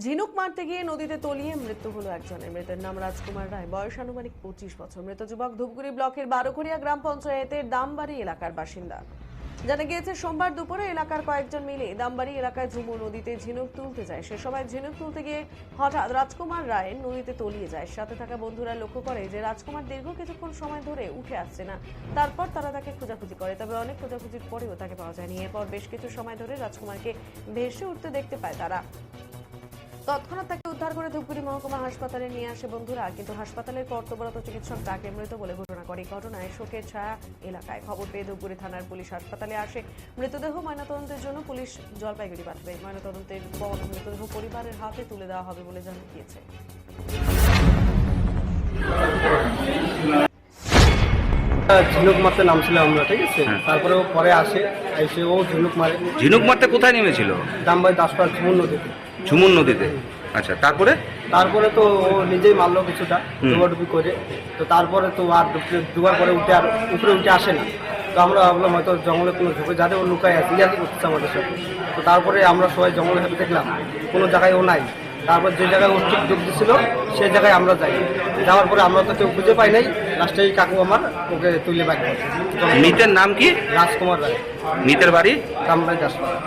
ঝিনুক মারতে গিয়ে নদীতে তলিয়ে মৃত্যু হলো একজনের। মৃতের নাম রাজকুমার রায়, বয়স আনুমানিক 25 বছর। মৃত যুবক ধূপগুড়ি ব্লকের বারোখড়িয়া গ্রাম পঞ্চায়েতের দামবাড়ি এলাকার বাসিন্দা। জানা গিয়েছে সোমবার দুপুরে এলাকার কয়েকজন মিলে দামবাড়ি এলাকায় ঝুমু নদীতে ঝিনুক তুলতে যায়। সে সময় ঝিনুক তুলতে গিয়ে হঠাৎ রাজকুমার রায় নদীতে তলিয়ে যায়। সাথে থাকা বন্ধুরা লক্ষ্য করে যে রাজকুমার দীর্ঘ কিছুক্ষণ সময় ধরে উঠে আসছে না। তারপর তারা তাকে খোঁজাখুঁজি করে, তবে অনেক খোঁজাখুঁজির পরেও তাকে পাওয়া যায়নি। এরপর বেশ কিছু সময় ধরে রাজকুমারকে ভেসে উঠতে দেখতে পায় তারা। তৎক্ষণাৎ তাকে উদ্ধার করে ধূপগুড়ি মহকুমা হাসপাতালে নিয়ে আসে বন্ধুরা, কিন্তু হাসপাতালের কর্তব্যরত চিকিৎসক তাকে মৃত বলে ঘোষণা করে। ঘটনায় শোকের ছায়া এলাকায়। খবর পেয়ে ধূপগুড়ি থানার পুলিশ হাসপাতালে আসে। মৃতদেহ ময়নাতদন্তের জন্য পুলিশ জলপাইগুড়ি পাঠাবে। ময়নাতদন্তের পর মৃতদেহ পরিবারের হাতে তুলে দেওয়া হবে বলে জানা গিয়েছে। ঝিনুক মারতে নামছিলাম আমরা, ঠিক আছে। তারপরে ও পরে আসে, এসে ও ঝিনুক মারে। ঝিনুক মারতে কোথায় নেমেছিল? দামবাই দাসপাড়া ঝুমুর নদীতে। ঝুমুর নদীতে। আচ্ছা, তারপরে তারপরে তো ও নিজেই মারলো কিছুটা ডুবাডুবি করে। তো তারপরে তো আর দুবার পরে উঠে আর উপরে উঠে আসে না। তো আমরা ভাবলাম হয়তো জঙ্গলে কোনো ঝোঁকে যাতে ও লুকায় আছে, ইয়াকি করতেছে আমাদের সাথে। তো তারপরে আমরা সবাই জঙ্গলে হেঁটে দেখলাম কোনো জায়গায় ও নাই। তারপর যে জায়গায় ও ঠিক ডুব দিচ্ছিল সেই জায়গায় আমরা যাই। যাওয়ার পরে আমরা তো কেউ খুঁজে পাই নাই। লাস্টে এই কাকু আমার ওকে তুলে বাইক। মৃতের নাম কি? রাজকুমার রায়। মৃতের বাড়ি? দামবাই দাসপাড়া।